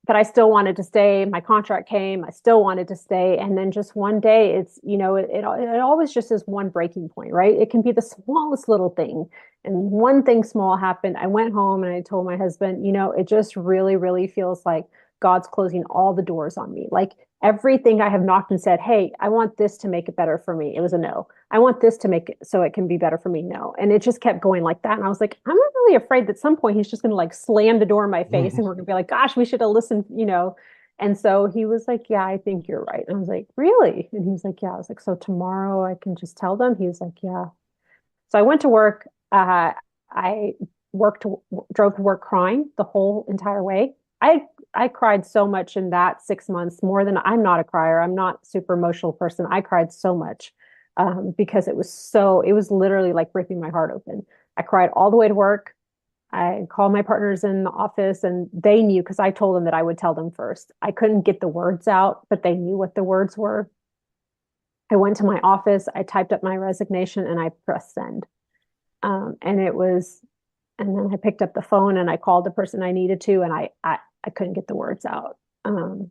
but I still wanted to stay. My contract came, I still wanted to stay. And then just one day, it always just is one breaking point, right? It can be the smallest little thing. And one thing small happened. I went home and I told my husband, it just really, really feels like God's closing all the doors on me. Like everything I have knocked and said, hey, I want this to make it better for me. It was a no. I want this to make it so it can be better for me. No. And it just kept going like that. And I was like, I'm not really afraid that at some point he's just going to like slam the door in my face and we're going to be like, gosh, we should have listened. And so he was like, yeah, I think you're right. And I was like, really? And he was like, yeah. I was like, so tomorrow I can just tell them? He was like, yeah. So I went to work. I worked, drove to work crying the whole entire way. I cried so much in that 6 months, more than I'm not a crier. I'm not a super emotional person. I cried so much because it was literally like ripping my heart open. I cried all the way to work. I called my partners in the office and they knew because I told them that I would tell them first. I couldn't get the words out, but they knew what the words were. I went to my office, I typed up my resignation and I pressed send. And it was, and then I picked up the phone and I called the person I needed to, and I couldn't get the words out. And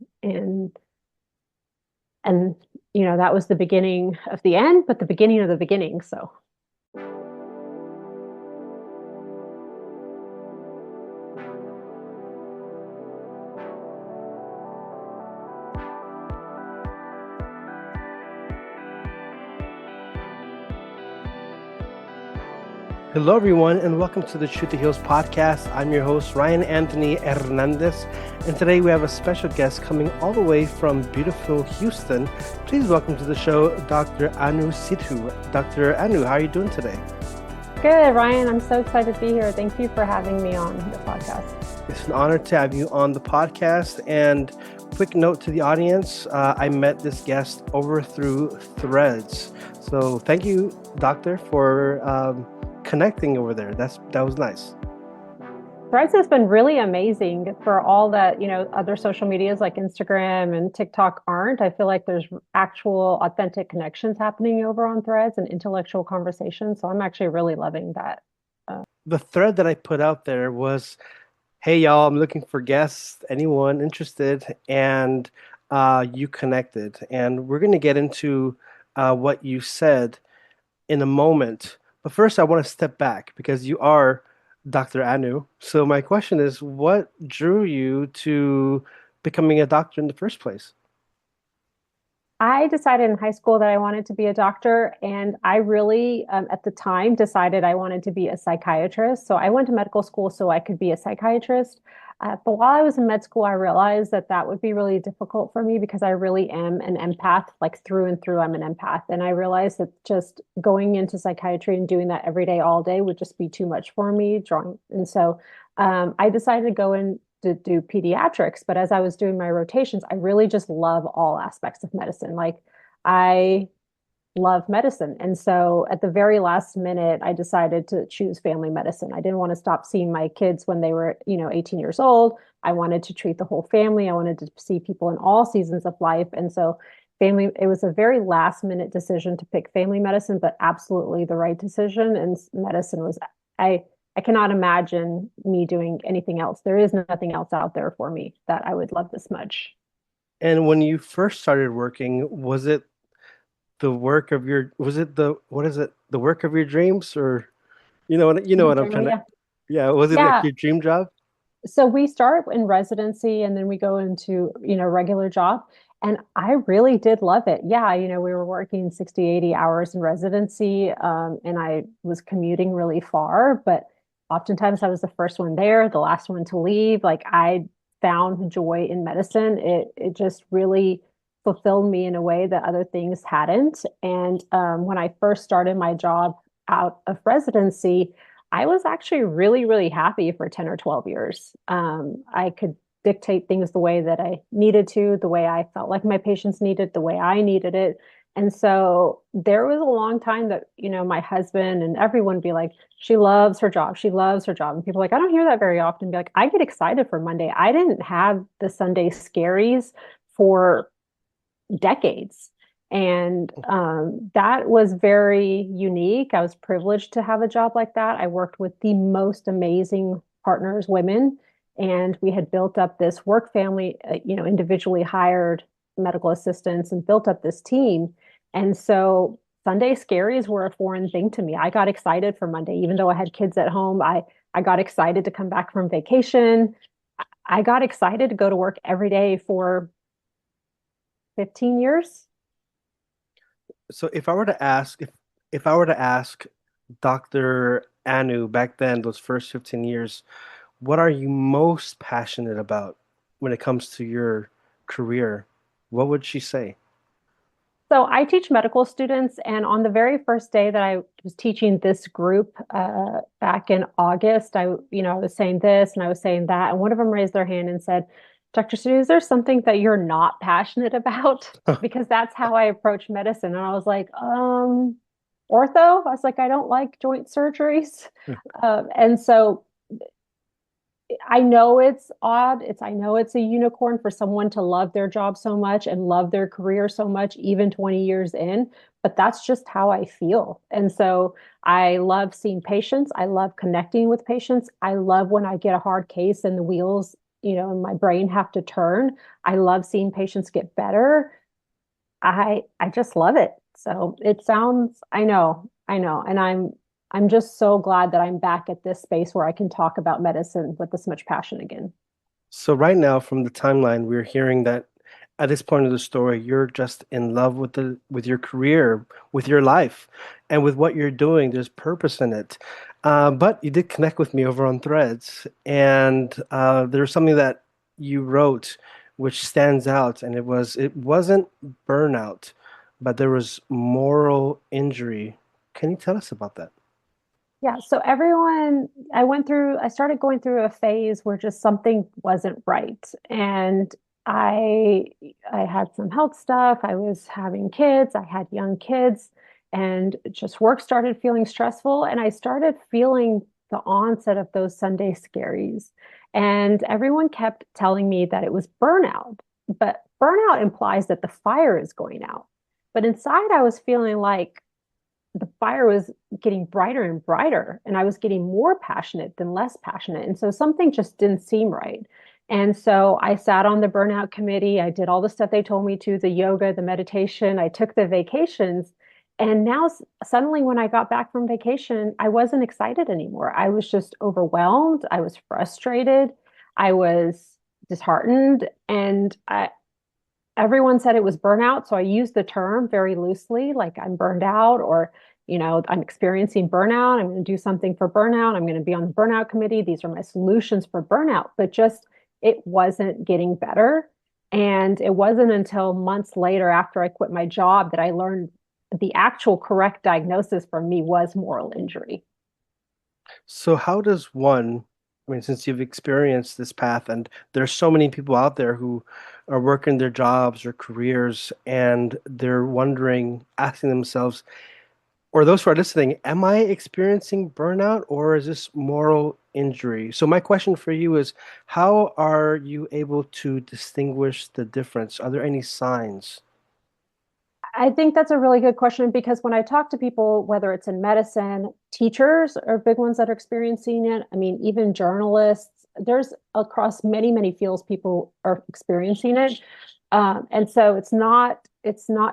that was the beginning of the end, but the beginning of the beginning. So Hello, everyone, and welcome to the Truth to Heals podcast. I'm your host, Ryan Anthony Hernandez, and today we have a special guest coming all the way from beautiful Houston. Please welcome to the show, Dr. Anu Sidhu. Dr. Anu, how are you doing today? good, Ryan. I'm so excited to be here. Thank you for having me on the podcast. It's an honor to have you on the podcast. And quick note to the audience, I met this guest over through Threads. So thank you, Doctor, for connecting over there. That was nice. Threads has been really amazing for all that, other social medias like Instagram and TikTok aren't. I feel like there's actual authentic connections happening over on Threads and intellectual conversations. So I'm actually really loving that. The thread that I put out there was, hey, y'all, I'm looking for guests, anyone interested? And you connected. And we're going to get into what you said in a moment. But first, I want to step back because you are Dr. Anu. So my question is, what drew you to becoming a doctor in the first place? I decided in high school that I wanted to be a doctor, and I really, at the time, decided I wanted to be a psychiatrist. So I went to medical school so I could be a psychiatrist. But while I was in med school, I realized that that would be really difficult for me because I really am an empath, like through and through, I'm an empath. And I realized that just going into psychiatry and doing that every day, all day would just be too much for me, drawing. And so I decided to go in to do pediatrics, but as I was doing my rotations, I really just love all aspects of medicine. Like I love medicine. And so at the very last minute, I decided to choose family medicine. I didn't want to stop seeing my kids when they were, 18 years old. I wanted to treat the whole family. I wanted to see people in all seasons of life. And so it was a very last minute decision to pick family medicine, but absolutely the right decision. And medicine was, I cannot imagine me doing anything else. There is nothing else out there for me that I would love this much. And when you first started working, was it what is it, the work of your dreams, or what I'm trying to, Yeah. yeah, was it like Yeah. your dream job? So we start in residency and then we go into, regular job. And I really did love it. Yeah, we were working 60, 80 hours in residency, and I was commuting really far, but oftentimes I was the first one there, the last one to leave. Like I found joy in medicine. It just really fulfilled me in a way that other things hadn't. And when I first started my job out of residency, I was actually really, really happy for 10 or 12 years. I could dictate things the way that I needed to, the way I felt like my patients needed, the way I needed it. And so there was a long time that, my husband and everyone would be like, she loves her job. She loves her job. And people are like, I don't hear that very often. Be like, I get excited for Monday. I didn't have the Sunday scaries for decades. And that was very unique. I was privileged to have a job like that. I worked with the most amazing partners, women, And we had built up this work family, individually hired medical assistants and built up this team. And so Sunday scaries were a foreign thing to me. I got excited for Monday, even though I had kids at home. I got excited to come back from vacation. I got excited to go to work every day for 15 years. So if I were to ask Dr. Anu back then, those first 15 years, what are you most passionate about when it comes to your career? What would she say? So I teach medical students, and on the very first day that I was teaching this group back in August, I was saying this and I was saying that, and one of them raised their hand and said, "Dr. Sidhu, is there something that you're not passionate about?" Because that's how I approach medicine, and I was like, ortho. I was like, I don't like joint surgeries, and so I know it's odd. I know it's a unicorn for someone to love their job so much and love their career so much, even 20 years in, but that's just how I feel. And so I love seeing patients. I love connecting with patients. I love when I get a hard case and the wheels, in my brain have to turn. I love seeing patients get better. I just love it. So it sounds, I know, and I'm just so glad that I'm back at this space where I can talk about medicine with this much passion again. So right now, from the timeline, we're hearing that at this point of the story, you're just in love with your career, with your life, and with what you're doing. There's purpose in it. But you did connect with me over on Threads, and there was something that you wrote which stands out, and it wasn't burnout, but there was moral injury. Can you tell us about that? Yeah, so I started going through a phase where just something wasn't right. And I I had some health stuff, I was having kids, I had young kids, and just work started feeling stressful. And I started feeling the onset of those Sunday scaries. And everyone kept telling me that it was burnout. But burnout implies that the fire is going out. But inside, I was feeling like the fire was getting brighter and brighter, and I was getting more passionate than less passionate. And so something just didn't seem right. And so I sat on the burnout committee. I did all the stuff they told me to, the yoga, the meditation. I took the vacations. And now suddenly, when I got back from vacation, I wasn't excited anymore. I was just overwhelmed. I was frustrated. I was disheartened. And everyone said it was burnout. So I used the term very loosely, like I'm burned out, or, I'm experiencing burnout. I'm going to do something for burnout. I'm going to be on the burnout committee. These are my solutions for burnout. But just it wasn't getting better. And it wasn't until months later after I quit my job that I learned the actual correct diagnosis for me was moral injury. So how does one, I mean, since you've experienced this path and there's so many people out there who are working their jobs or careers and they're wondering, asking themselves, or those who are listening, am I experiencing burnout or is this moral injury? So my question for you is, how are you able to distinguish the difference? Are there any signs? I think that's a really good question because when I talk to people, whether it's in medicine, teachers are big ones that are experiencing it. I mean, even journalists, there's across many, many fields, people are experiencing it. And so it's not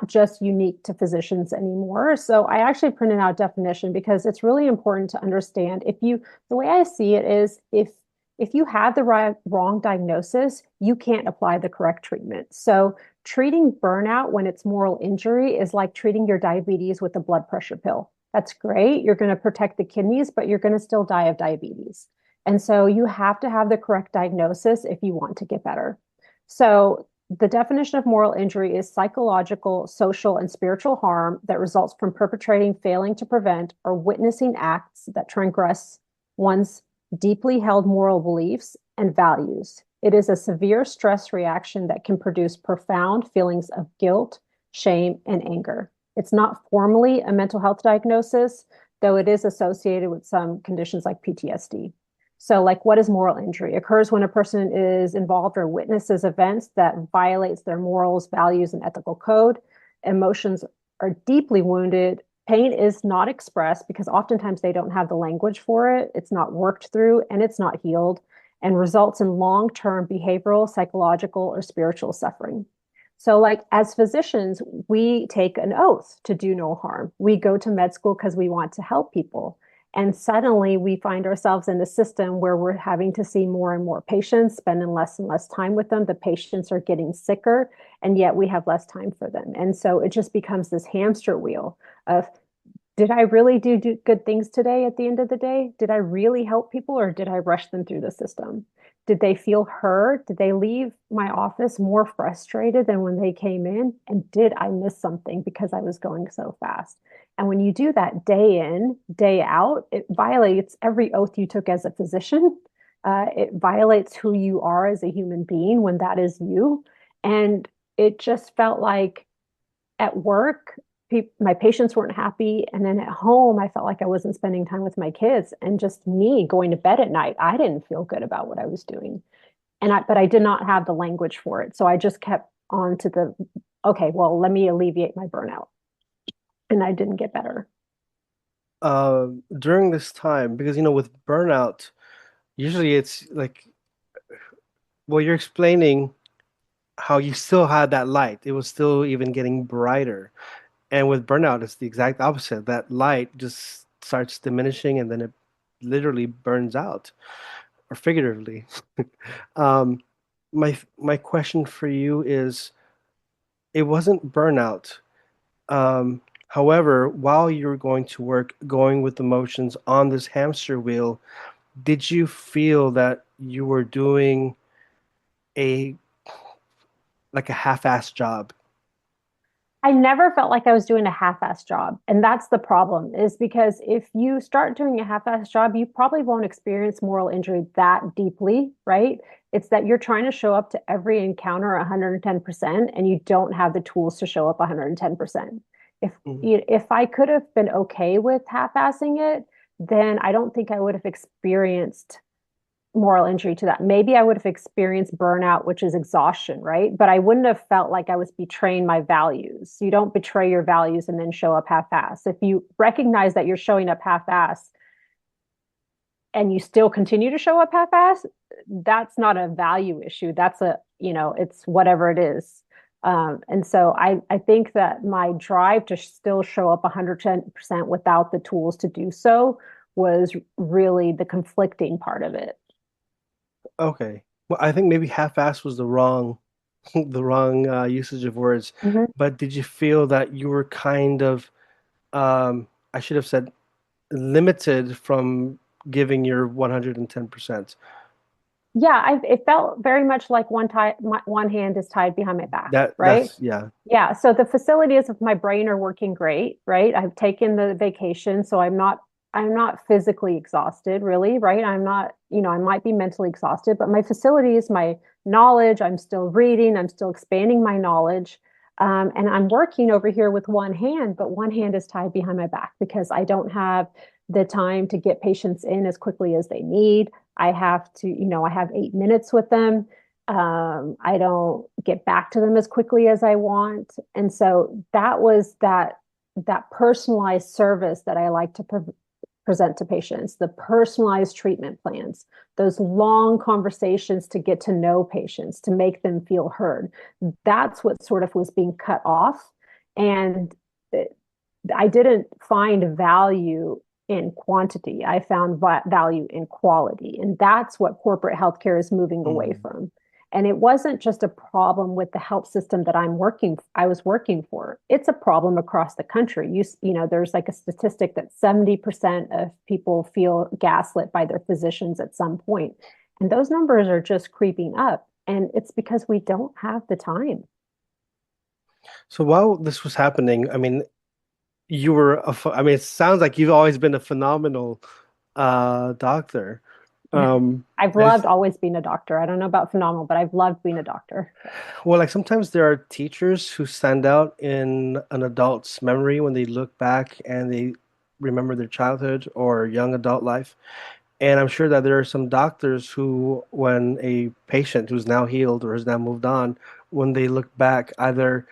just unique to physicians anymore. So I actually printed out a definition because it's really important to understand the way I see it is if you have the wrong diagnosis, you can't apply the correct treatment. So treating burnout when it's moral injury is like treating your diabetes with a blood pressure pill. That's great. You're going to protect the kidneys, but you're going to still die of diabetes. And so you have to have the correct diagnosis if you want to get better. So the definition of moral injury is psychological, social, and spiritual harm that results from perpetrating, failing to prevent, or witnessing acts that transgress one's deeply held moral beliefs and values. It is a severe stress reaction that can produce profound feelings of guilt, shame, and anger. It's not formally a mental health diagnosis, though it is associated with some conditions like PTSD. So, like, what is moral injury? It occurs when a person is involved or witnesses events that violates their morals, values, and ethical code. Emotions are deeply wounded. Pain is not expressed because oftentimes they don't have the language for it. It's not worked through and it's not healed. and results in long-term behavioral, psychological, or spiritual suffering. So, like as physicians, we take an oath to do no harm. We go to med school because we want to help people. And suddenly we find ourselves in a system where we're having to see more and more patients, spending less and less time with them. The patients are getting sicker, and yet we have less time for them. And so it just becomes this hamster wheel of, did I really do good things today at the end of the day? Did I really help people, or did I rush them through the system? Did they feel heard? Did they leave my office more frustrated than when they came in? And did I miss something because I was going so fast? And when you do that day in, day out, it violates every oath you took as a physician. It violates who you are as a human being when that is you. And it just felt like at work, my patients weren't happy. And then at home, I felt like I wasn't spending time with my kids, and just me going to bed at night. I didn't feel good about what I was doing. But I did not have the language for it. So I just kept on to okay, well, let me alleviate my burnout. And I didn't get better. During this time, because with burnout, usually it's like, well, you're explaining how you still had that light. It was still even getting brighter. And with burnout, it's the exact opposite. That light just starts diminishing and then it literally burns out, or figuratively. Um, my question for you is, it wasn't burnout. However, while you were going to work, going with the motions on this hamster wheel, did you feel that you were doing a like a half-assed job? I never felt like I was doing a half-ass job. And that's the problem, is because if you start doing a half-ass job, you probably won't experience moral injury that deeply, right? It's that you're trying to show up to every encounter 110% and you don't have the tools to show up 110%. If Mhm. if I could have been okay with half-assing it, then I don't think I would have experienced moral injury to that. Maybe I would have experienced burnout, which is exhaustion, right? But I wouldn't have felt like I was betraying my values. You don't betray your values and then show up half-ass. If you recognize that you're showing up half-ass and you still continue to show up half-ass, that's not a value issue. That's it's whatever it is. And so I think that my drive to still show up 110% without the tools to do so was really the conflicting part of it. Okay. Well, I think maybe half-assed was the wrong the wrong usage of words. Mhm. But did you feel that you were kind of, I should have said, limited from giving your 110%? It felt very much like one hand is tied behind my back, right? That's yeah. Yeah. So the facilities of my brain are working great, right? I've taken the vacation, so I'm not physically exhausted, really, right? I'm not, I might be mentally exhausted, but my facilities, my knowledge, I'm still reading, I'm still expanding my knowledge. And I'm working over here with one hand, but one hand is tied behind my back because I don't have the time to get patients in as quickly as they need. I have to, I have 8 minutes with them. I don't get back to them as quickly as I want. And so that was that personalized service that I like to present to patients, the personalized treatment plans, those long conversations to get to know patients, to make them feel heard. That's what sort of was being cut off. And I didn't find value in quantity. I found value in quality. And that's what corporate healthcare is moving away Mm. from. And it wasn't just a problem with the health system that I was working for. It's a problem across the country. There's like a statistic that 70% of people feel gaslit by their physicians at some point. And those numbers are just creeping up. And it's because we don't have the time. So while this was happening, I mean, I mean, it sounds like you've always been a phenomenal doctor. I've It's loved always being a doctor. I don't know about phenomenal, but I've loved being a doctor. Well, like sometimes there are teachers who stand out in an adult's memory when they look back and they remember their childhood or young adult life. And I'm sure that there are some doctors who, when a patient who's now healed or has now moved on, when they look back, either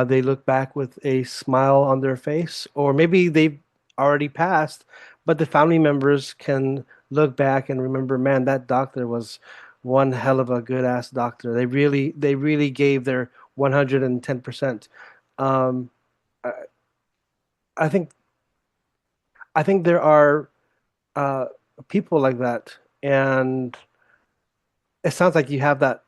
they look back with a smile on their face, or maybe they've already passed, but the family members can look back and remember, man, that doctor was one hell of a good ass doctor. They really gave their 110%. Um, I, I think I think there are uh, people like that, and it sounds like you have that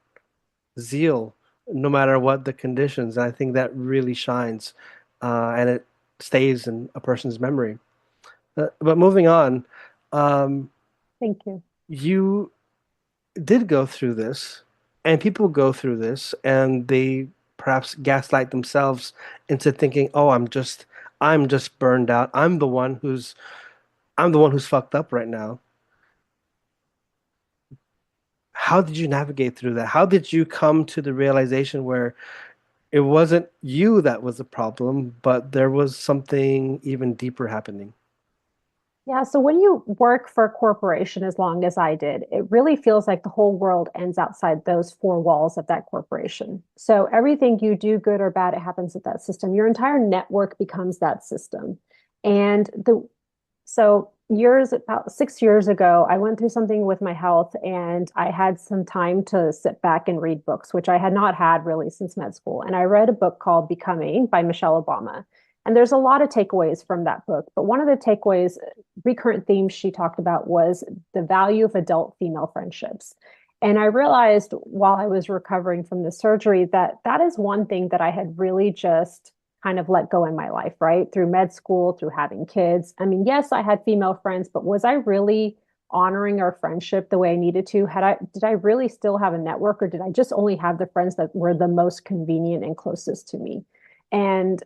zeal no matter what the conditions. And I think that really shines, and it stays in a person's memory. But moving on, um, Thank you. you did go through this, and people go through this, and they perhaps gaslight themselves into thinking, "Oh, I'm just burned out. I'm the one who's fucked up right now." How did you navigate through that? How did you come to the realization where it wasn't you that was the problem, but there was something even deeper happening? Yeah, so when you work for a corporation as long as I did, it really feels like the whole world ends outside those four walls of that corporation. So everything you do, good or bad, it happens at that system. Your entire network becomes that system. And the so about 6 years ago, I went through something with my health and I had some time to sit back and read books, which I had not had really since med school. And I read a book called Becoming by Michelle Obama. And there's a lot of takeaways from that book. But one of the takeaways, recurrent themes she talked about was the value of adult female friendships. And I realized while I was recovering from the surgery that that is one thing that I had really just kind of let go in my life, right? Through med school, through having kids. I mean, yes, I had female friends, but was I really honoring our friendship the way I needed to? Did I really still have a network, or did I just only have the friends that were the most convenient and closest to me? And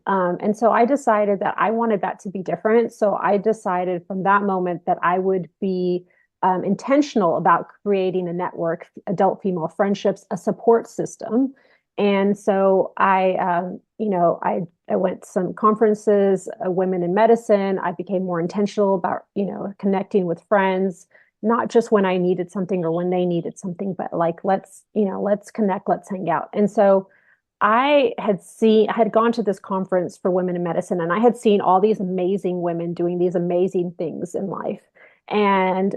so I decided that I wanted that to be different. So I decided from that moment that I would be intentional about creating a network, adult female friendships, a support system. And so I went to some conferences, women in medicine. I became more intentional about, connecting with friends, not just when I needed something or when they needed something, but like, let's connect, let's hang out. And so I had gone to this conference for women in medicine, and I had seen all these amazing women doing these amazing things in life. And,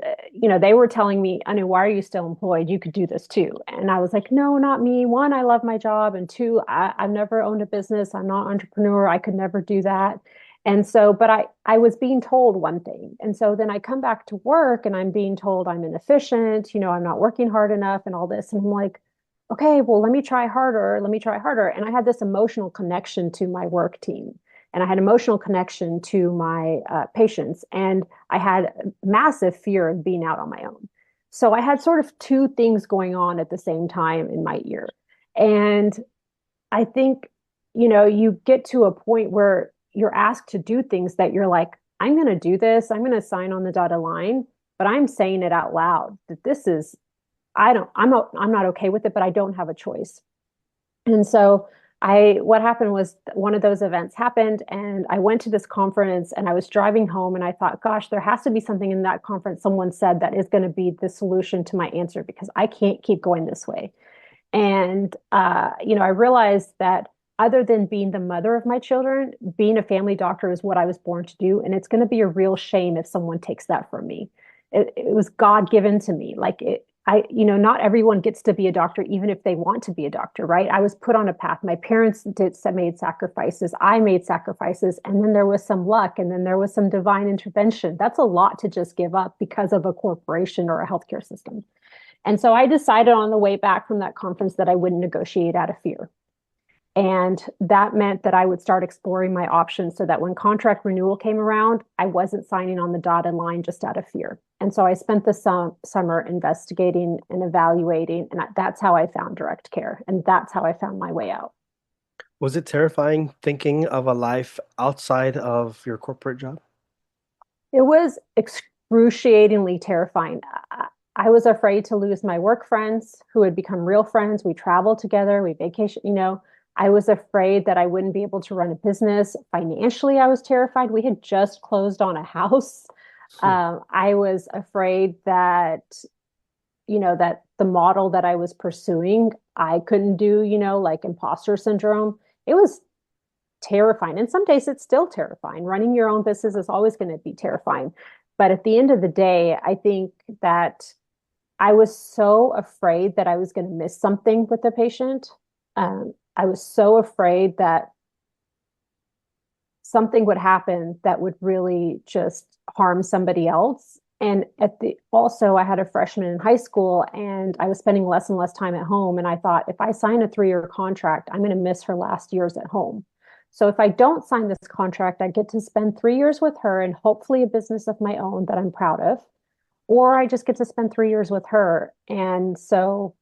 they were telling me, I mean, why are you still employed? You could do this too. And I was like, no, not me. One, I love my job. And two, I've never owned a business. I'm not an entrepreneur. I could never do that. And so, but I was being told one thing. And so then I come back to work and I'm being told I'm inefficient, I'm not working hard enough and all this. And I'm like, okay, well, let me try harder. Let me try harder. And I had this emotional connection to my work team. And I had emotional connection to my patients. And I had massive fear of being out on my own. So I had sort of two things going on at the same time in my ear. And I think, you get to a point where you're asked to do things that you're like, I'm going to do this. I'm going to sign on the dotted line, but I'm saying it out loud that this is, I'm not okay with it, but I don't have a choice. And so what happened was one of those events happened and I went to this conference and I was driving home and I thought, gosh, there has to be something in that conference someone said that is going to be the solution to my answer because I can't keep going this way. And, I realized that other than being the mother of my children, being a family doctor is what I was born to do. And it's going to be a real shame if someone takes that from me. It was God given to me. Not everyone gets to be a doctor, even if they want to be a doctor, right? I was put on a path. My parents made sacrifices. I made sacrifices. And then there was some luck. And then there was some divine intervention. That's a lot to just give up because of a corporation or a healthcare system. And so I decided on the way back from that conference that I wouldn't negotiate out of fear. And that meant that I would start exploring my options so that when contract renewal came around, I wasn't signing on the dotted line just out of fear. And so I spent the summer investigating and evaluating, and that's how I found direct care. And that's how I found my way out. Was it terrifying thinking of a life outside of your corporate job? It was excruciatingly terrifying. I was afraid to lose my work friends who had become real friends. We traveled together, we vacation, I was afraid that I wouldn't be able to run a business. Financially, I was terrified. We had just closed on a house. Hmm. I was afraid that the model that I was pursuing, I couldn't do, like imposter syndrome. It was terrifying. And some days it's still terrifying. Running your own business is always going to be terrifying. But at the end of the day, I think that I was so afraid that I was going to miss something with the patient. I was so afraid that something would happen that would really just harm somebody else. And also I had a freshman in high school and I was spending less and less time at home. And I thought, if I sign a 3-year contract, I'm going to miss her last years at home. So if I don't sign this contract, I get to spend 3 years with her and hopefully a business of my own that I'm proud of, or I just get to spend 3 years with her. And so,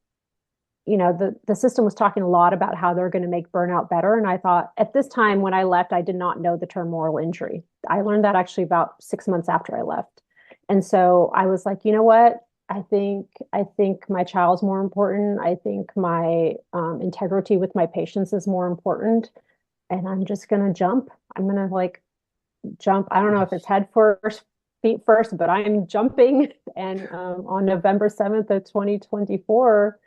the system was talking a lot about how they're going to make burnout better. And I thought at this time when I left, I did not know the term moral injury. I learned that actually about 6 months after I left. And so I was like, you know what? I think my child's more important. I think my integrity with my patients is more important. And I'm just gonna jump. I'm gonna like jump. I don't know if it's head first, feet first, but I'm jumping. And on November 7th of 2024,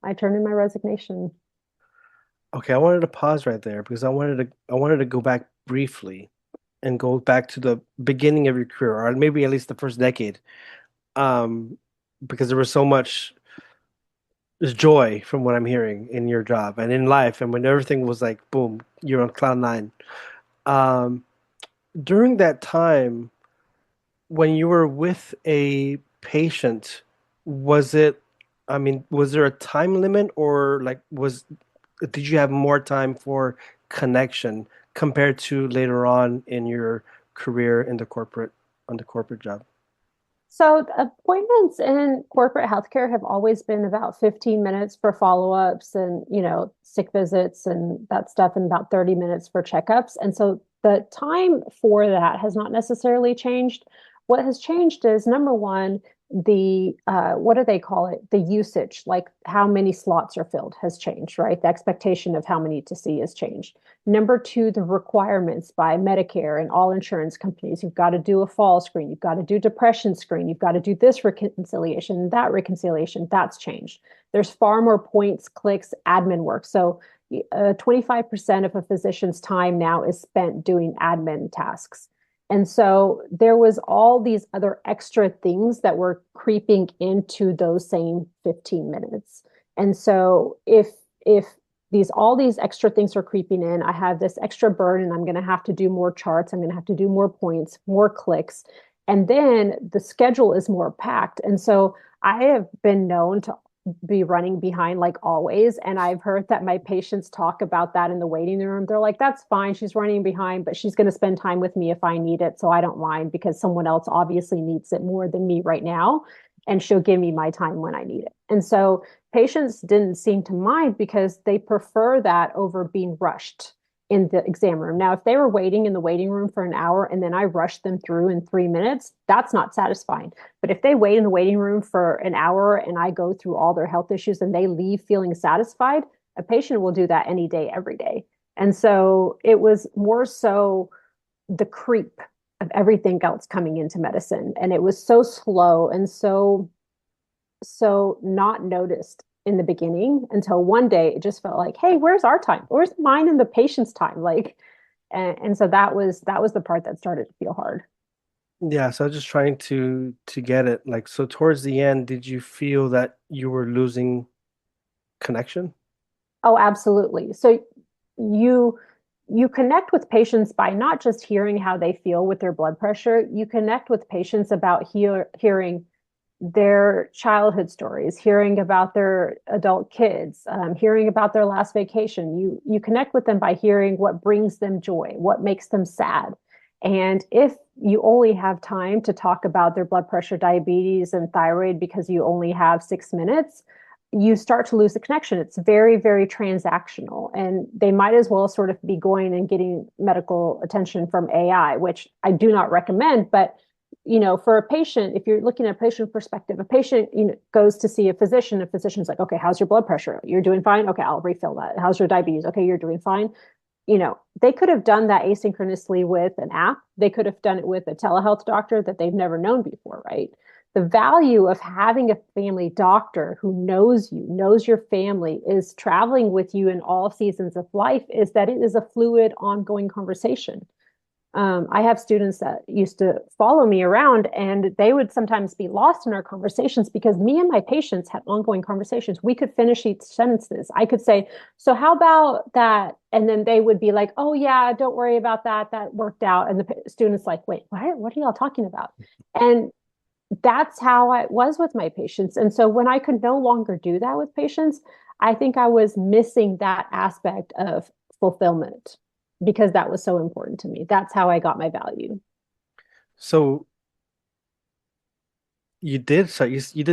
I turned in my resignation. Okay, I wanted to pause right there because I wanted to go back briefly and go back to the beginning of your career, or maybe at least the first decade, um, because there was so much there's joy from what I'm hearing in your job and in life, and when everything was like, boom, you're on cloud nine. Um, During that time, when you were with a patient, was it, I mean, was there a time limit or like did you have more time for connection compared to later on in your career in on the corporate job? So appointments in corporate healthcare have always been about 15 minutes for follow-ups and, sick visits and that stuff, and about 30 minutes for checkups. And so the time for that has not necessarily changed. What has changed is number one, the what do they call it? The usage, like how many slots are filled, has changed, right? The expectation of how many to see has changed. Number two, the requirements by Medicare and all insurance companies. You've got to do a fall screen. You've got to do depression screen. You've got to do this reconciliation, that reconciliation. That's changed. There's far more points, clicks, admin work. So 25% of a physician's time now is spent doing admin tasks. And so there was all these other extra things that were creeping into those same 15 minutes. And so if these all these extra things are creeping in, I have this extra burden. I'm going to have to do more charts. I'm going to have to do more points, more clicks. And then the schedule is more packed. And so I have been known to be running behind like always. And I've heard that my patients talk about that in the waiting room. They're like, that's fine. She's running behind, but she's going to spend time with me if I need it. So I don't mind because someone else obviously needs it more than me right now. And she'll give me my time when I need it. And so patients didn't seem to mind because they prefer that over being rushed in the exam room. Now, if they were waiting in the waiting room for an hour and then I rushed them through in 3 minutes, that's not satisfying. But if they wait in the waiting room for an hour and I go through all their health issues and they leave feeling satisfied, a patient will do that any day, every day. And so it was more so the creep of everything else coming into medicine. And it was so slow and so not noticed in the beginning until one day it just felt like, hey, where's our time? Where's mine and the patient's time? Like, and so that was the part that started to feel hard. Yeah, so I was just trying to get it. Like, so towards the end, did you feel that you were losing connection? Oh, absolutely. So you you connect with patients by not just hearing how they feel with their blood pressure. You connect with patients about hearing their childhood stories, hearing about their adult kids, hearing about their last vacation. You connect with them by hearing what brings them joy, what makes them sad. And if you only have time to talk about their blood pressure, diabetes, and thyroid because you only have 6 minutes, you start to lose the connection. It's very, very transactional. And they might as well sort of be going and getting medical attention from AI, which I do not recommend. But for a patient, if you're looking at a patient perspective, a patient, goes to see a physician. A physician's like, okay, how's your blood pressure? You're doing fine. Okay, I'll refill that. How's your diabetes? Okay, you're doing fine. They could have done that asynchronously with an app. They could have done it with a telehealth doctor that they've never known before, right? The value of having a family doctor who knows you, knows your family, is traveling with you in all seasons of life, is that it is a fluid, ongoing conversation. I have students that used to follow me around, and they would sometimes be lost in our conversations because me and my patients had ongoing conversations. We could finish each sentences. I could say, "So how about that?" And then they would be like, "Oh yeah, don't worry about that. That worked out." And the students like, "Wait, what? What are y'all talking about?" And that's how I was with my patients. And so when I could no longer do that with patients, I think I was missing that aspect of fulfillment because that was so important to me. That's how I got my value. So you did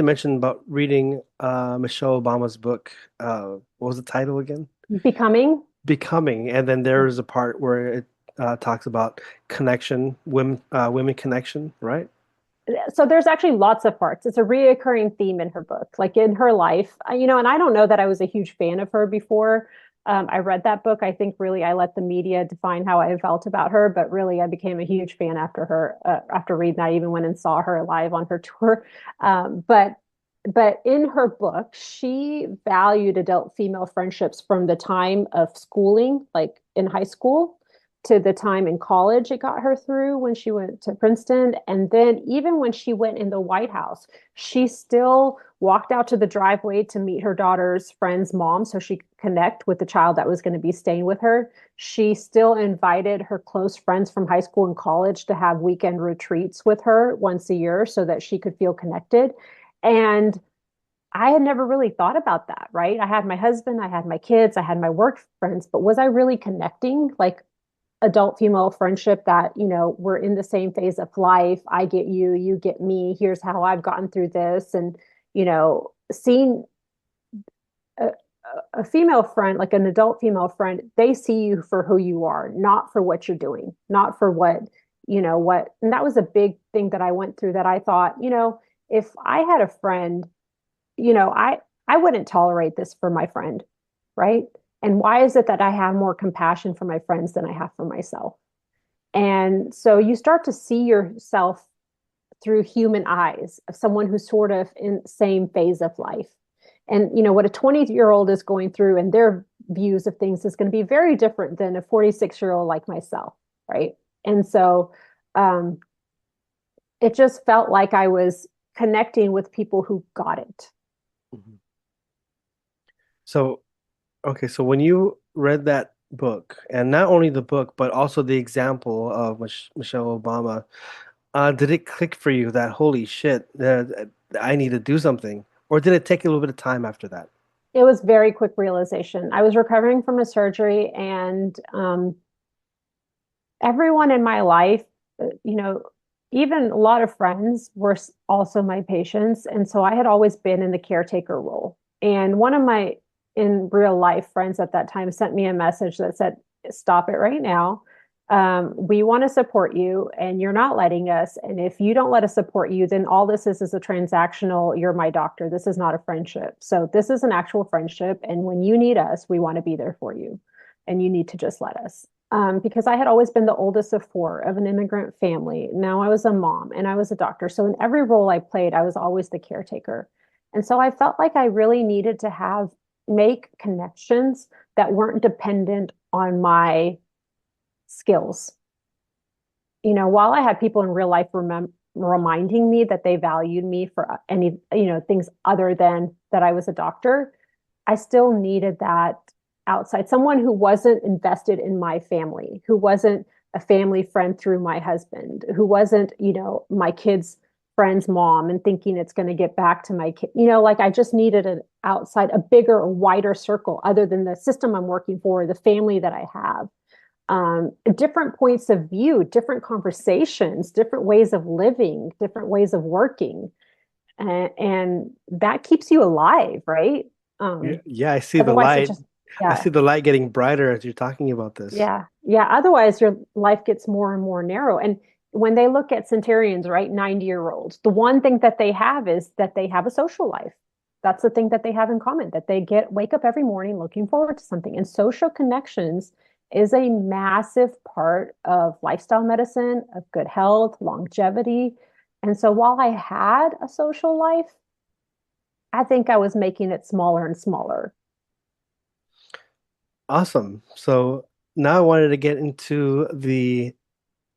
mention about reading Michelle Obama's book. What was the title again? Becoming. Becoming, and then there's a part where it talks about connection, women connection, right? So there's actually lots of parts. It's a reoccurring theme in her book, like in her life, and I don't know that I was a huge fan of her before. I read that book. I think really I let the media define how I felt about her, but really I became a huge fan after reading that. I even went and saw her live on her tour. But in her book, she valued adult female friendships from the time of schooling, like in high school, to the time in college it got her through when she went to Princeton. And then even when she went in the White House, she still walked out to the driveway to meet her daughter's friend's mom so she could connect with the child that was going to be staying with her. She still invited her close friends from high school and college to have weekend retreats with her once a year so that she could feel connected. And I had never really thought about that, right? I had my husband, I had my kids, I had my work friends, but was I really connecting? Like adult female friendship that, we're in the same phase of life. I get you, you get me. Here's how I've gotten through this. And, seeing a, a female friend, like an adult female friend, they see you for who you are, not for what you're doing, not for what. And that was a big thing that I went through that I thought, if I had a friend, I wouldn't tolerate this for my friend, right? And why is it that I have more compassion for my friends than I have for myself? And so you start to see yourself through human eyes of someone who's sort of in the same phase of life. And what a 20-year-old is going through and their views of things is going to be very different than a 46-year-old like myself, right? And so um, it just felt like I was connecting with people who got it. Mhm. So, okay, so when you read that book, and not only the book, but also the example of Michelle Obama, did it click for you that holy shit, I need to do something? Or did it take a little bit of time after that? It was very quick realization. I was recovering from a surgery, and everyone in my life, even a lot of friends were also my patients. And so I had always been in the caretaker role. And one of my in real life friends at that time sent me a message that said, "Stop it right now. We want to support you, and you're not letting us. And if you don't let us support you, then all this is a transactional, you're my doctor. This is not a friendship. So this is an actual friendship. And when you need us, we want to be there for you. And you need to just let us." Because I had always been the oldest of four of an immigrant family. Now I was a mom and I was a doctor. So in every role I played, I was always the caretaker. And so I felt like I really needed to make connections that weren't dependent on my skills. While I had people in real life reminding me that they valued me for any, things other than that I was a doctor, I still needed that outside, someone who wasn't invested in my family, who wasn't a family friend through my husband, who wasn't, my kid's friend's mom and thinking it's going to get back to my kid. Like I just needed an outside, a bigger, wider circle other than the system I'm working for, the family that I have. Different points of view, different conversations, different ways of living, different ways of working. And that keeps you alive, right? Yeah, Um, yeah, I see the Otherwise, it light. just, I yeah, see the light getting brighter as you're talking about this. yeah, yeah. Otherwise, your life gets more and more narrow. And when they look at centurions, right, 90-year-olds, the one thing that they have is that they have a social life. That's the thing that they have in common, that they wake up every morning looking forward to something. And social connections is a massive part of lifestyle medicine, of good health, longevity. And so while I had a social life, I think I was making it smaller and smaller. Awesome. So now I wanted to get into the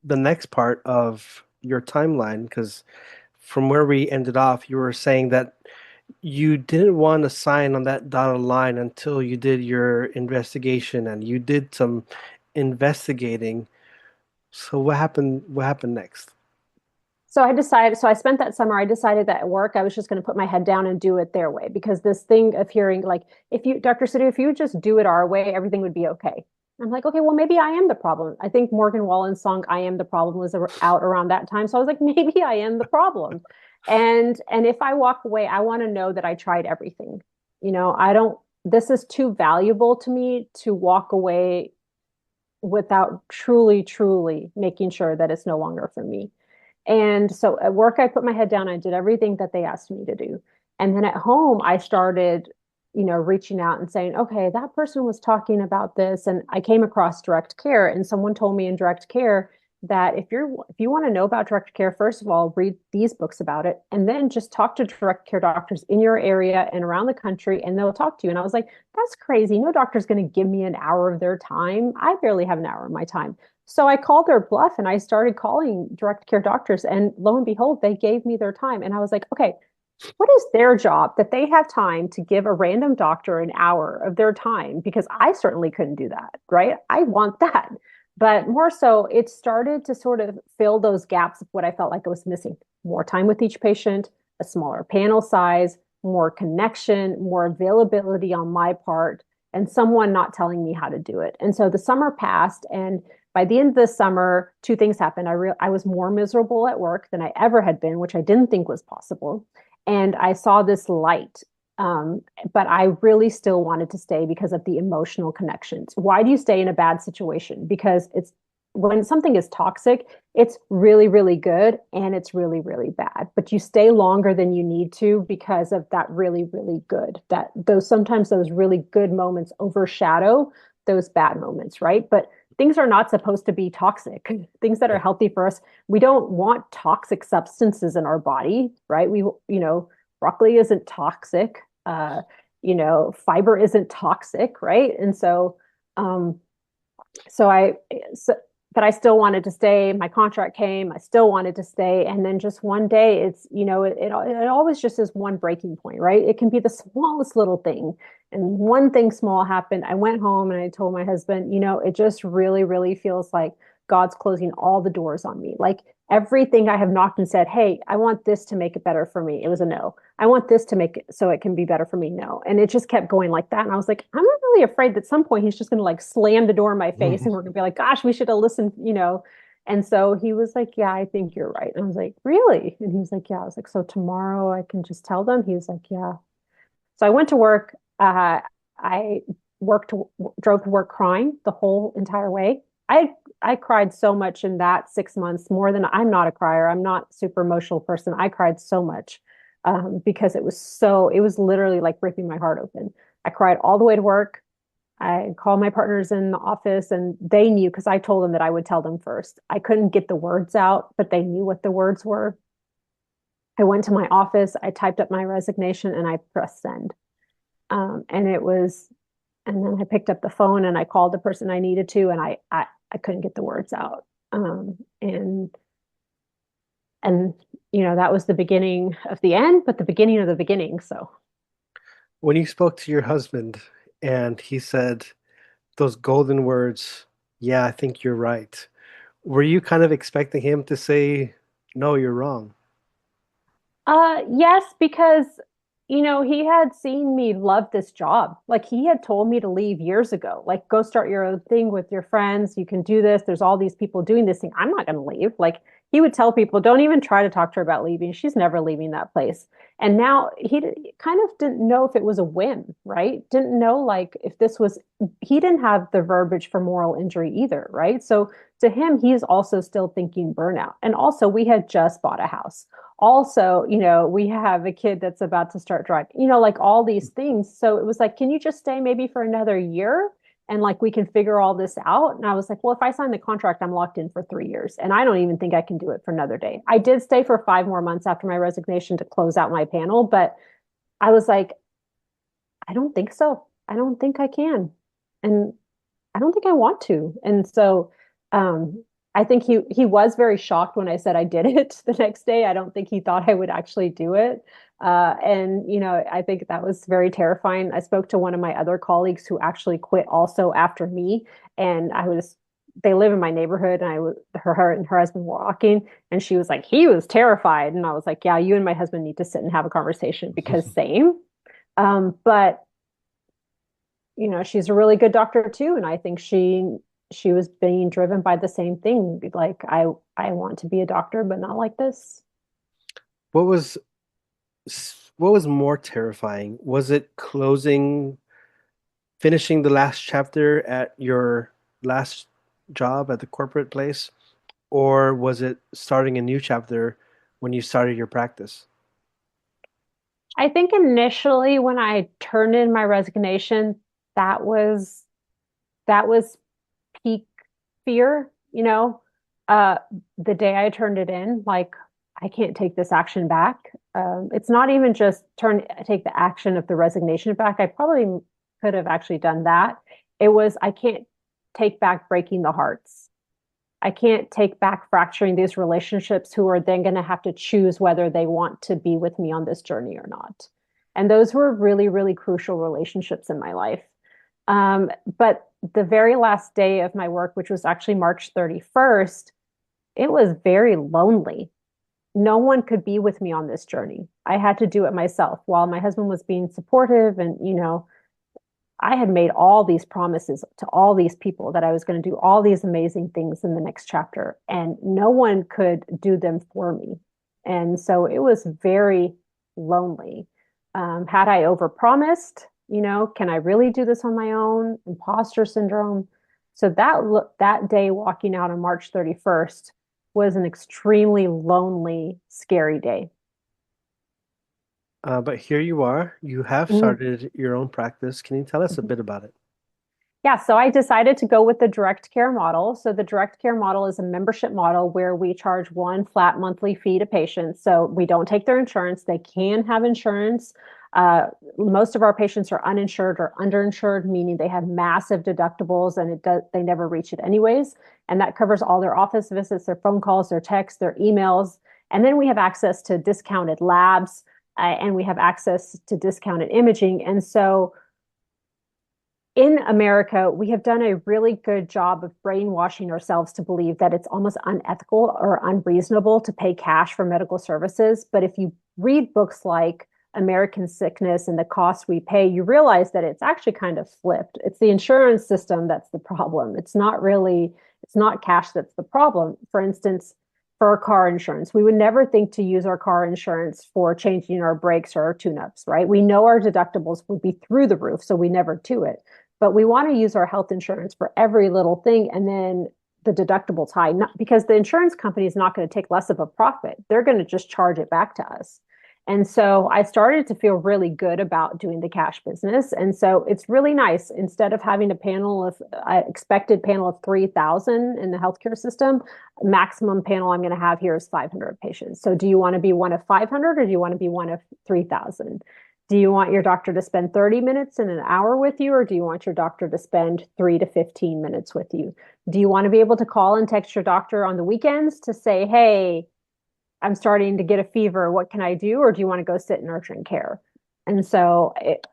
the next part of your timeline, because from where we ended off, you were saying that you didn't want to sign on that dotted line until you did your investigation and you did some investigating. So what happened? What happened next? So I spent that summer, I decided that at work, I was just going to put my head down and do it their way because this thing of hearing, like, if you, Dr. Sidhu, if you would just do it our way, everything would be okay. I'm like, okay, well, maybe I am the problem. I think Morgan Wallen's song, I Am the Problem, was out around that time. So I was like, maybe I am the problem. And if I walk away, I want to know that I tried everything. I don't, this is too valuable to me to walk away without truly, truly making sure that it's no longer for me. And so at work, I put my head down. I did everything that they asked me to do. And then at home, I started, reaching out and saying, okay, that person was talking about this. And I came across direct care, and someone told me in direct care that if you want to know about direct care, first of all, read these books about it, and then just talk to direct care doctors in your area and around the country, and they'll talk to you. And I was like, that's crazy. No doctor's going to give me an hour of their time. I barely have an hour of my time. So I called their bluff and I started calling direct care doctors. And lo and behold, they gave me their time. And I was like, okay, what is their job that they have time to give a random doctor an hour of their time? Because I certainly couldn't do that, right? I want that. But more so, it started to sort of fill those gaps of what I felt like I was missing: more time with each patient, a smaller panel size, more connection, more availability on my part, and someone not telling me how to do it. And so the summer passed, and by the end of the summer, two things happened. I was more miserable at work than I ever had been, which I didn't think was possible. And I saw this light. But I really still wanted to stay because of the emotional connections. Why do you stay in a bad situation? Because it's when something is toxic, it's really, really good and it's really, really bad. But you stay longer than you need to because of that really, really good. That those sometimes those really good moments overshadow those bad moments, right? But things are not supposed to be toxic. Things that are Yeah. healthy for us, we don't want toxic substances in our body, right? Broccoli isn't toxic. Uh, Fiber isn't toxic, right? And um, so I, so, but I still wanted to stay. My contract came. I still wanted to stay, and then just one day, it always just is one breaking point, right? It can be the smallest little thing, and one thing small happened. I went home and I told my husband, it just really, really feels like God's closing all the doors on me. Like everything I have knocked and said, hey, I want this to make it better for me. It was a no. I want this to make it so it can be better for me. No. And it just kept going like that. And I was like, I'm not really afraid that at some point he's just going to like slam the door in my face and we're going to be like, gosh, we should have listened. And so he was like, yeah, I think you're right. And I was like, really? And he was like, yeah. I was like, so tomorrow I can just tell them? He was like, yeah. So I went to work. I worked, drove to work crying the whole entire way. I cried so much in that 6 months, more than I'm not a crier. I'm not a super emotional person. I cried so much because it was literally like ripping my heart open. I cried all the way to work. I called my partners in the office and they knew because I told them that I would tell them first. I couldn't get the words out, but they knew what the words were. I went to my office, I typed up my resignation and I pressed send. And it was, and then I picked up the phone and I called the person I needed to, and I couldn't get the words out. And that was the beginning of the end, but the beginning of the beginning. So When you spoke to your husband and he said those golden words, yeah, I think you're right. Were you kind of expecting him to say, no, you're wrong? yes, because he had seen me love this job. Like he had told me to leave years ago. Like go start your own thing with your friends. You can do this. There's all these people doing this thing. I'm not going to leave. Like he would tell people, don't even try to talk to her about leaving. She's never leaving that place. And now kind of didn't know if it was a whim, right? Didn't know like if this was, he didn't have the verbiage for moral injury either, right? So to him, he's also still thinking burnout. And also, we had just bought a house. Also, we have a kid that's about to start driving, like all these things. So it was like, can you just stay maybe for another year? And like we can figure all this out. And I was like, well, if I sign the contract, I'm locked in for 3 years. And I don't even think I can do it for another day. I did stay for 5 more months after my resignation to close out my panel, but I was like, I don't think so. I don't think I can. And I don't think I want to. And so I think he was very shocked when I said I did it the next day. I don't think he thought I would actually do it. And I think that was very terrifying. I spoke to one of my other colleagues who actually quit also after me, and they live in my neighborhood, and her and her husband were walking, and she was like, he was terrified, and I was like, yeah, you and my husband need to sit and have a conversation because same. But she's a really good doctor too, and I think she was being driven by the same thing. Like I want to be a doctor, but not like this. What was what was more terrifying? Was it finishing the last chapter at your last job at the corporate place, or was it starting a new chapter when you started your practice? I think initially when I turned in my resignation, that was that was peak fear, uh, the day I turned it in, like I can't take this action back. It's not even just take the action of the resignation back. I probably could have actually done that. It was I can't take back breaking the hearts. I can't take back fracturing these relationships who are then going to have to choose whether they want to be with me on this journey or not. And those were really, really crucial relationships in my life. But the very last day of my work, which was actually March 31st, it was very lonely. No one could be with me on this journey. I had to do it myself while my husband was being supportive. And, I had made all these promises to all these people that I was going to do all these amazing things in the next chapter, and no one could do them for me. And so it was very lonely. Had I overpromised, can I really do this on my own? Imposter syndrome. So that day walking out on March 31st was an extremely lonely, scary day. But here you are. You have Mhm. started your own practice. Can you tell us a bit about it? Yeah, so I decided to go with the direct care model. So the direct care model is a membership model where we charge one flat monthly fee to patients. So we don't take their insurance. They can have insurance. Most of our patients are uninsured or underinsured, meaning they have massive deductibles and they never reach it anyways. And that covers all their office visits, their phone calls, their texts, their emails. And then we have access to discounted labs, and we have access to discounted imaging. And so in America, we have done a really good job of brainwashing ourselves to believe that it's almost unethical or unreasonable to pay cash for medical services. But if you read books like American Sickness and the cost we pay, you realize that it's actually kind of flipped. It's the insurance system that's the problem. It's not cash that's the problem. For instance, for our car insurance, we would never think to use our car insurance for changing our brakes or our tune-ups, right? We know our deductibles would be through the roof, so we never do it. But we want to use our health insurance for every little thing, and then the deductible's high, not because the insurance company is not going to take less of a profit. They're going to just charge it back to us. And so I started to feel really good about doing the cash business. And so it's really nice. Instead of having a panel of expected panel of 3,000 in the healthcare system, maximum panel I'm going to have here is 500 patients. So do you want to be one of 500 or do you want to be one of 3,000? Do you want your doctor to spend 30 minutes in an hour with you, or do you want your doctor to spend 3 to 15 minutes with you? Do you want to be able to call and text your doctor on the weekends to say, hey, I'm starting to get a fever. What can I do? Or do you want to go sit in urgent care? And so it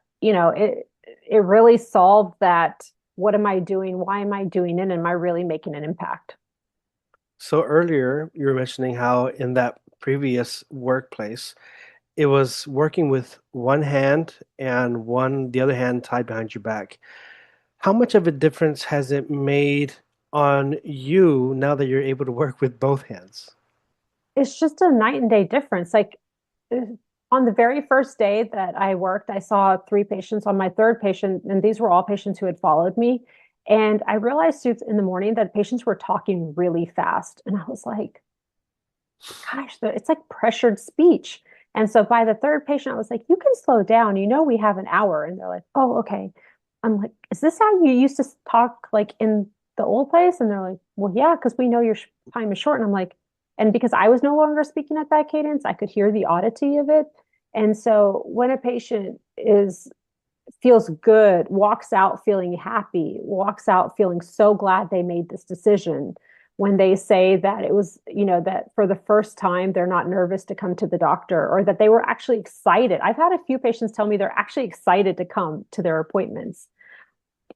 really solved that. What am I doing? Why am I doing it? Am I really making an impact? So earlier, you were mentioning how in that previous workplace, it was working with one hand and the other hand tied behind your back. How much of a difference has it made on you now that you're able to work with both hands? It's just a night and day difference. Like uh, on the very first day that I worked, I saw three patients. On my third patient, and these were all patients who had followed me. And I realized in the morning that patients were talking really fast. And I was like, gosh, it's like pressured speech. And so by the third patient, I was like, you can slow down. We have an hour. And they're like, oh, okay. I'm like, is this how you used to talk like in the old place? And they're like, well, yeah, because we know your time is short. And I'm like, and because I was no longer speaking at that cadence, I could hear the oddity of it. And so when a patient feels good, walks out feeling happy, walks out feeling so glad they made this decision, when they say that it was, that for the first time they're not nervous to come to the doctor, or that they were actually excited. I've had a few patients tell me they're actually excited to come to their appointments.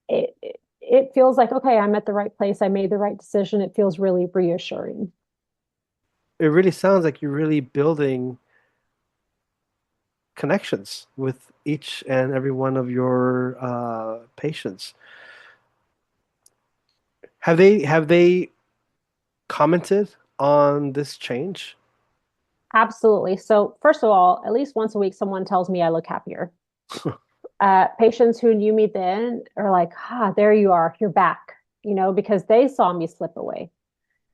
It feels like, okay, I'm at the right place. I made the right decision. It feels really reassuring. It really sounds like you're really building connections with each and every one of your patients. Have they commented on this change? Absolutely. So, first of all, at least once a week, someone tells me I look happier. Patients who knew me then are like, there you are, you're back, because they saw me slip away.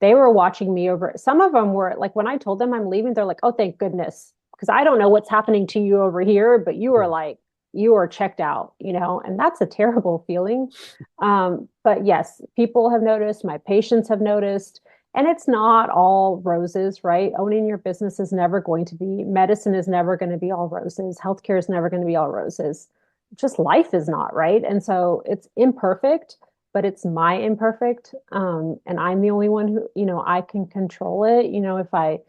They were watching me over. Some of them were like, when I told them I'm leaving, they're like, oh, thank goodness. Because I don't know what's happening to you over here, but you are like, you are checked out, and that's a terrible feeling. But yes, people have noticed, my patients have noticed, and it's not all roses, right? Owning your business is never going to be, medicine is never going to be all roses. Healthcare is never going to be all roses. Just life is not, right? And so it's imperfect, but it's my imperfect. And I'm the only one who, I can control it. If I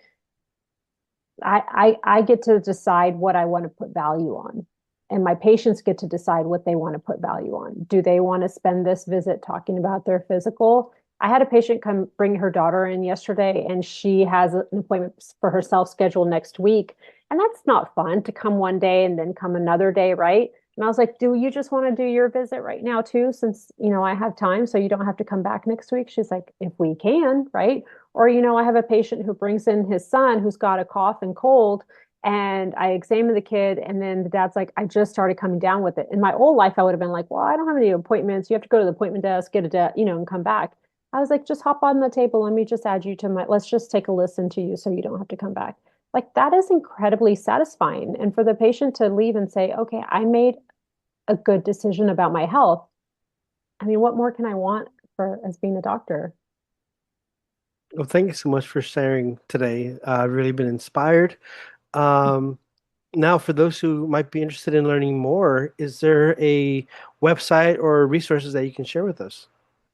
get to decide what I want to put value on. And my patients get to decide what they want to put value on. Do they want to spend this visit talking about their physical? I had a patient come bring her daughter in yesterday, and she has an appointment for herself scheduled next week. And that's not fun to come one day and then come another day, right? And I was like, do you just want to do your visit right now too, since, I have time so you don't have to come back next week? She's like, if we can, right? Or, I have a patient who brings in his son who's got a cough and cold, and I examine the kid, and then the dad's like, I just started coming down with it. In my old life, I would have been like, well, I don't have any appointments. You have to go to the appointment desk, get and come back. I was like, just hop on the table. Let me just add you to let's just take a listen to you so you don't have to come back. Like that is incredibly satisfying. And for the patient to leave and say, okay, I made a good decision about my health. I mean, what more can I want for as being a doctor? Well, thank you so much for sharing today. I've really been inspired. Um, Now, for those who might be interested in learning more, is there a website or resources that you can share with us?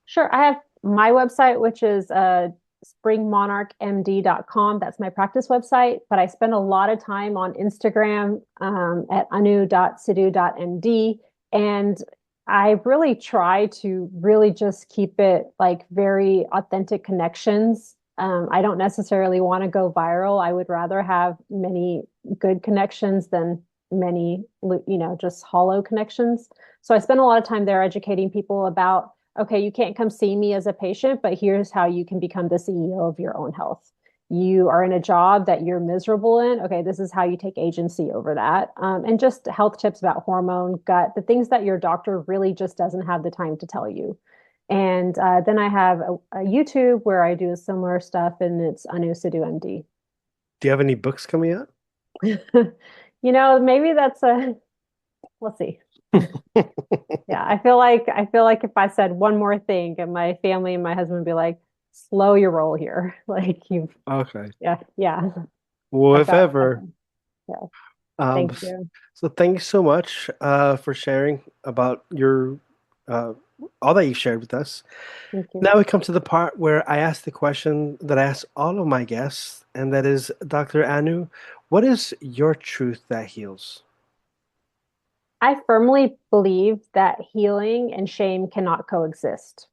Sure. I have my website, which is springmonarchmd.com. That's my practice website, but I spend a lot of time on Instagram at anu.sidhu.md. And I really try to really just keep it like very authentic connections. I don't necessarily want to go viral. I would rather have many good connections than many, just hollow connections. So I spend a lot of time there educating people about, okay, you can't come see me as a patient, but here's how you can become the CEO of your own health. You are in a job that you're miserable in. Okay, this is how you take agency over that. And just health tips about hormone, gut, the things that your doctor really just doesn't have the time to tell you. And then I have a YouTube where I do similar stuff, and it's Anu Sidhu MD. Do you have any books coming out? Maybe that's we'll see. Yeah, I feel like if I said one more thing, and my family and my husband would be like, "Slow your roll here." Like you've, Okay. yeah, yeah. Well, I've if got, ever. yeah. Um, Thank s- you. so thank you so much for sharing about your uh, all that you shared with us. Thank you. Now we come to the part where I ask the question that I ask all of my guests, and that is, Dr. Anu, what is your truth that heals? I firmly believe that healing and shame cannot coexist.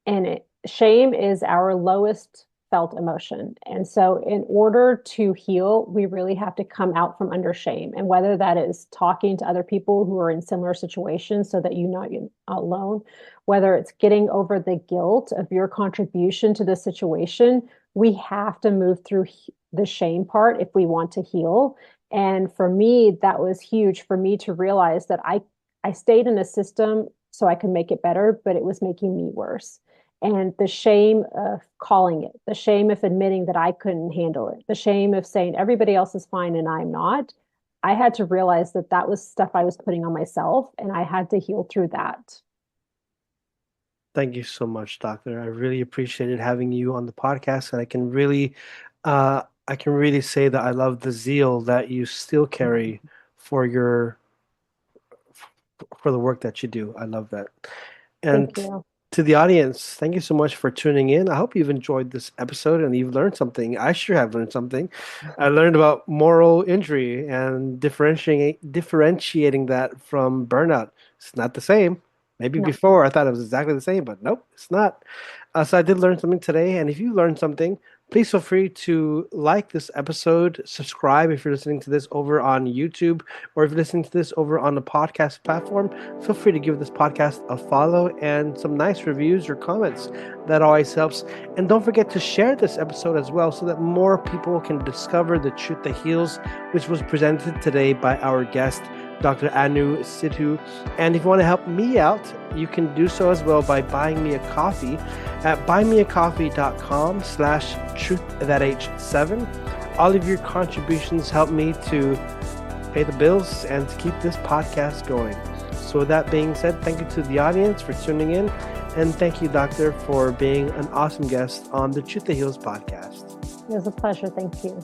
And shame is our lowest felt emotion. And so, in order to heal, we really have to come out from under shame. And whether that is talking to other people who are in similar situations so that you're not alone, whether it's getting over the guilt of your contribution to the situation, we have to move through the shame part if we want to heal. And for me, that was huge for me to realize that I stayed in a system so I could make it better, but it was making me worse. And the shame of calling it, the shame of admitting that I couldn't handle it, the shame of saying everybody else is fine and I'm not. I had to realize that that was stuff I was putting on myself, and I had to heal through that. Thank you so much, Doctor. I really appreciated having you on the podcast, and I can really say that I love the zeal that you still carry for your for the work that you do. I love that. Thank And you. To the audience, thank you so much for tuning in. I hope you've enjoyed this episode and you've learned something. I sure have learned something. I learned about moral injury and differentiating that from burnout. It's not the same. Maybe No. before I thought it was exactly the same, but nope, it's not. So I did learn something today. And if you learned something, please feel free to like this episode, subscribe if you're listening to this over on YouTube, or if you're listening to this over on the podcast platform. Feel free to give this podcast a follow and some nice reviews or comments. That always helps. And don't forget to share this episode as well so that more people can discover the truth that heals, which was presented today by our guest, Dr. Anu Sidhu. And if you want to help me out, you can do so as well by buying me a coffee at buymeacoffee.com/truththath7. All of your contributions help me to pay the bills and to keep this podcast going. So with that being said, thank you to the audience for tuning in. And thank you, Doctor, for being an awesome guest on the Truth That Heals podcast. It was a pleasure. Thank you.